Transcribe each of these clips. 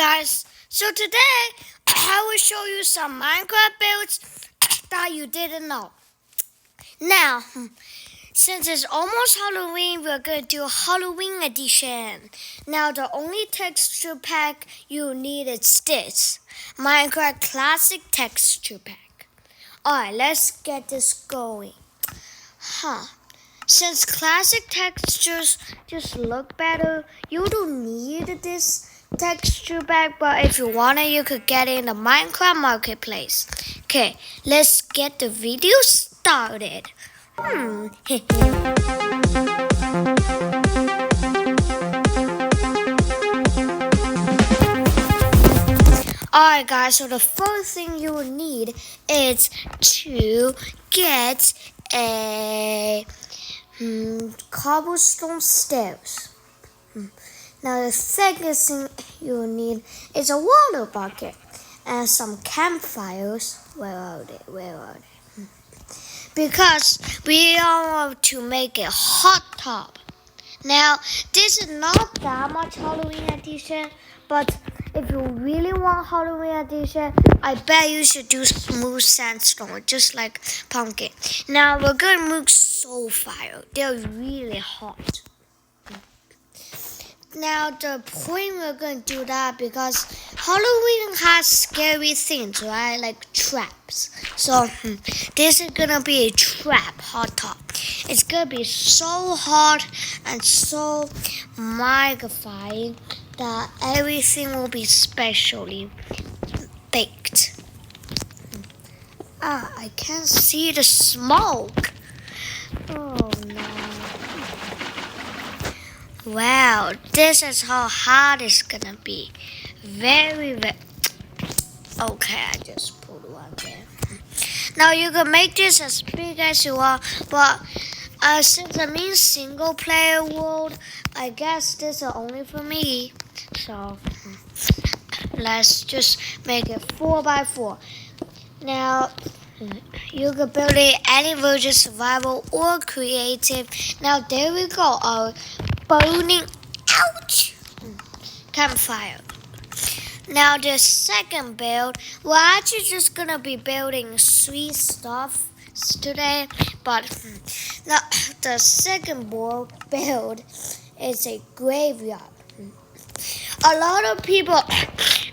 guys, so today I will show you some Minecraft builds that you didn't know. Now, since it's almost Halloween, we're going to do a Halloween edition. Now, the only texture pack you need is this Minecraft Classic Texture Pack. Alright, let's get this going. Since classic textures just look better, you don't need this texture pack, but if you want it, you could get it in the Minecraft Marketplace. Okay, let's get the video started. Alright guys, so the first thing you will need is to get a cobblestone stairs. Now the second thing you need is a water bucket and some campfires. Where are they? Because we want to make a hot tub. Now this is not that much Halloween edition, but if you really want Halloween edition, I bet you should do smooth sandstone, just like pumpkin. Now we're gonna make soul fire. They're really hot. Now the point we're gonna do that because Halloween has scary things, right? Like traps. So this is gonna be a trap hot tub. It's gonna be so hot and so magnifying that everything will be specially baked. I can't see the smoke. Oh no. Wow, this is how hot it's gonna be. Very. Okay, I just put one there. Now you can make this as big as you want, but since I mean single player world, I guess this is only for me. So let's just make it 4x4. Now you can build it any version, survival or creative. Now there we go. Our burning campfire. Now the second build, we're actually just gonna be building sweet stuff today, but now the second build is a graveyard. A lot of people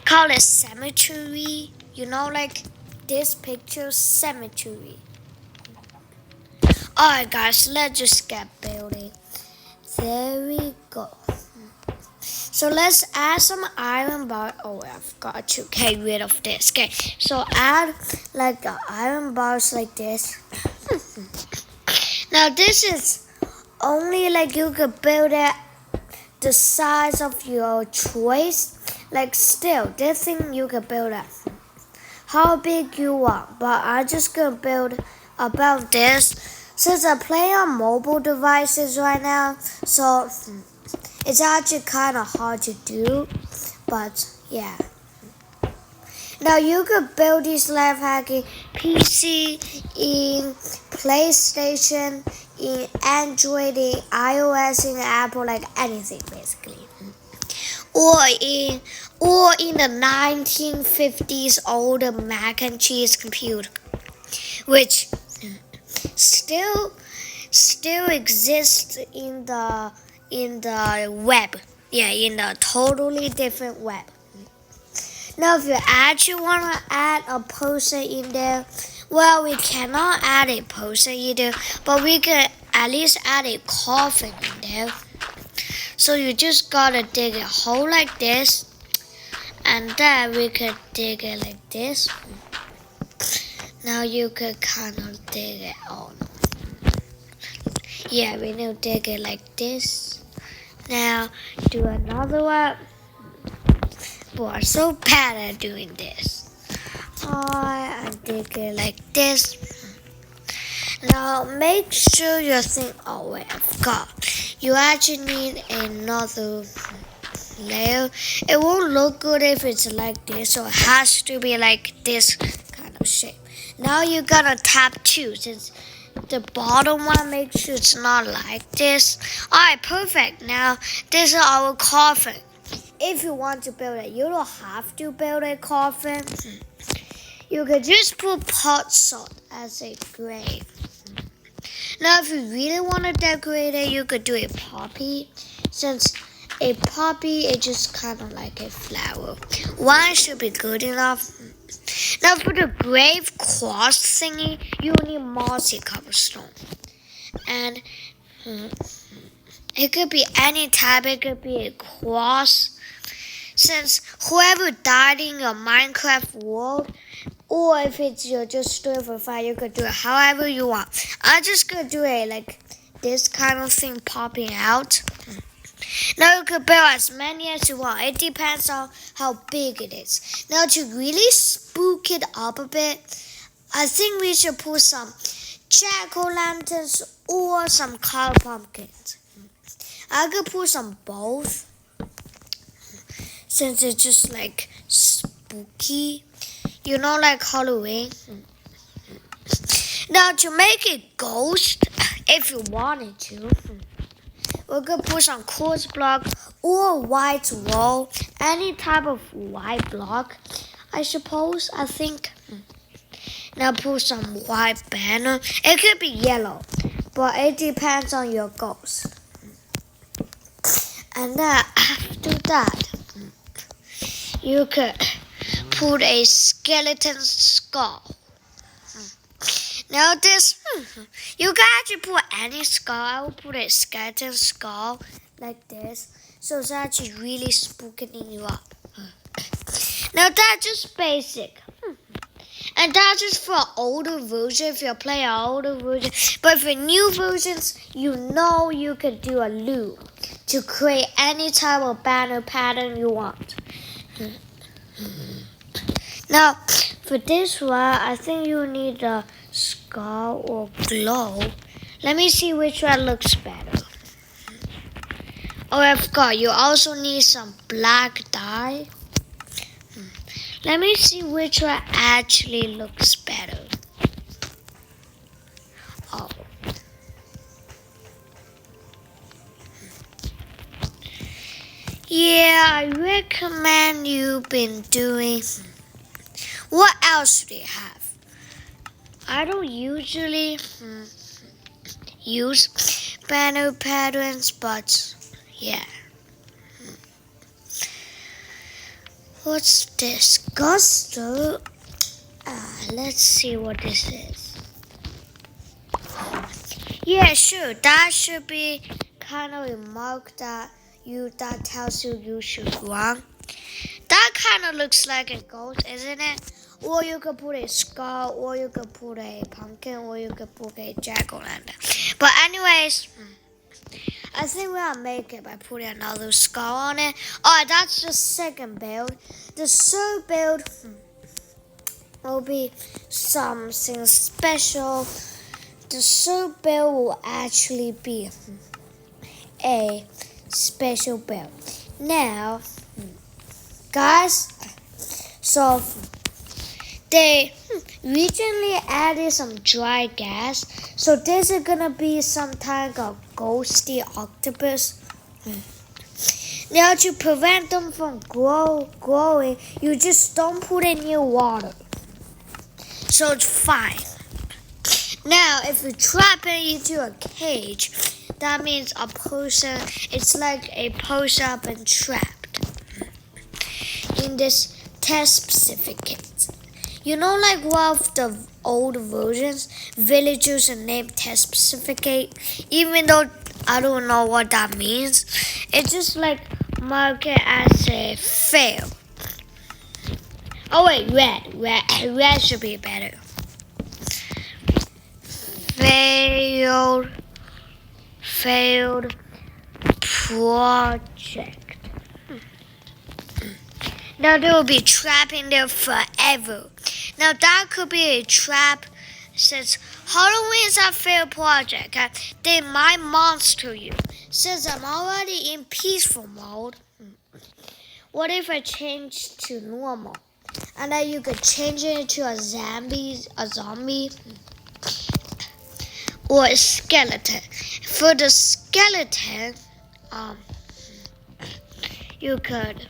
call it cemetery. You know, like this picture, cemetery. Alright guys, let's just get building. There we go. So let's add some iron bar. Oh, I've got to get rid of this. Okay, so add like the iron bars like this. Now this is only like you could build it the size of your choice. Like still, this thing you can build it how big you want. But I'm just gonna build about this. Since I play on mobile devices right now, so it's actually kind of hard to do, but yeah. Now you could build these life hacking PC, in PlayStation, in Android, in iOS, in Apple, like anything basically. Or in the 1950s older mac and cheese computer, which still exists in the web. Yeah, in a totally different web. Now if you actually want to add a person in there, well, we cannot add a person either, but we can at least add a coffin in there. So you just gotta dig a hole like this, and then we could dig it like this. Now you could kind of dig it on. Yeah, we need to dig it like this. Now do another one. Boy, I'm so bad at doing this. I dig it like this. Now make sure you think, oh wait, I forgot. You actually need another layer. It won't look good if it's like this, so it has to be like this kind of shape. Now you're gonna tap 2 since the bottom one, make sure it's not like this. Alright, perfect. Now this is our coffin. if you want to build it, you don't have to build a coffin. You could just put pot salt as a grave. Now, if you really want to decorate it, you could do a poppy. Since a poppy is just kind of like a flower. One should be good enough. Now, for the grave cross thingy, you need mossy cobblestone. And it could be any type. It could be a cross. Since whoever died in your Minecraft world, or if it's your just story for fun, you could do it however you want. I'm just gonna do it like this kind of thing popping out. Now you could build as many as you want. It depends on how big it is. Now to really spook it up a bit, I think we should put some jack-o'-lanterns or some color pumpkins. I could put some both, since it's just like spooky, like Halloween. Now to make a ghost, if you wanted to, we could put some quartz block or white wall, any type of white block, I suppose, I think. Now put some white banner. It could be yellow, but it depends on your ghost. And then after that, you could put a skeleton skull. Now this, you can actually put any skull. I will put a skeleton skull like this, so it's actually really spooking you up. Now that's just basic. And that's just for older version, if you're playing an older version. But for new versions, you could do a loop to create any type of banner pattern you want. Now, for this one, I think you need a skull or glow. Let me see which one looks better. Oh, I forgot. You also need some black dye. Let me see which one actually looks better. Oh. Yeah, I recommend you've been doing. What else do you have? I don't usually use banner patterns, but yeah. What's this? Gusto? Let's see what this is. Yeah, sure. That should be kind of a mark that tells you should run. That kind of looks like a ghost, isn't it? Or you could put a skull, or you could put a pumpkin, or you could put a jack-o'-lantern. But anyways, I think we'll make it by putting another skull on it. Oh, that's the second build. The third build will be something special. The third build will actually be a special build. Now, guys, so they recently added some dry gas, so this is gonna be some type of ghosty octopus. Now to prevent them from growing, you just don't put it near water, so it's fine. Now if you trap it into a cage, that means a person, it's like a person been trapped in this test certificate. Like one of the old versions, villagers are named test certificate, even though I don't know what that means. It's just like mark it as a fail. Oh wait, red should be better. Failed project. Now they will be trapped in there forever. Now that could be a trap, since Halloween is a failed project. They might monster you. Since I'm already in peaceful mode, what if I change to normal? And then you could change it to a zombie, or a skeleton. For the skeleton, you could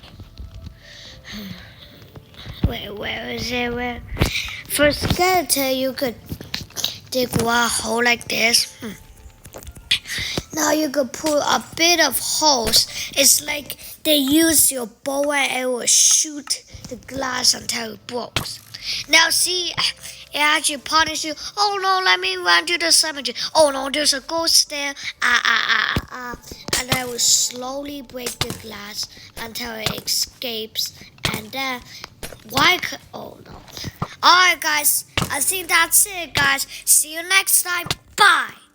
Wait, where is it? Where? For skeleton, you could dig one hole like this. Now you could put a bit of holes. It's like they use your bow and it will shoot the glass until it breaks. Now see, it actually punishes you. Oh no, let me run to the cemetery. Oh no, there's a ghost there. And I will slowly break the glass until it escapes. And then, oh no. Alright guys, I think that's it guys. See you next time. Bye.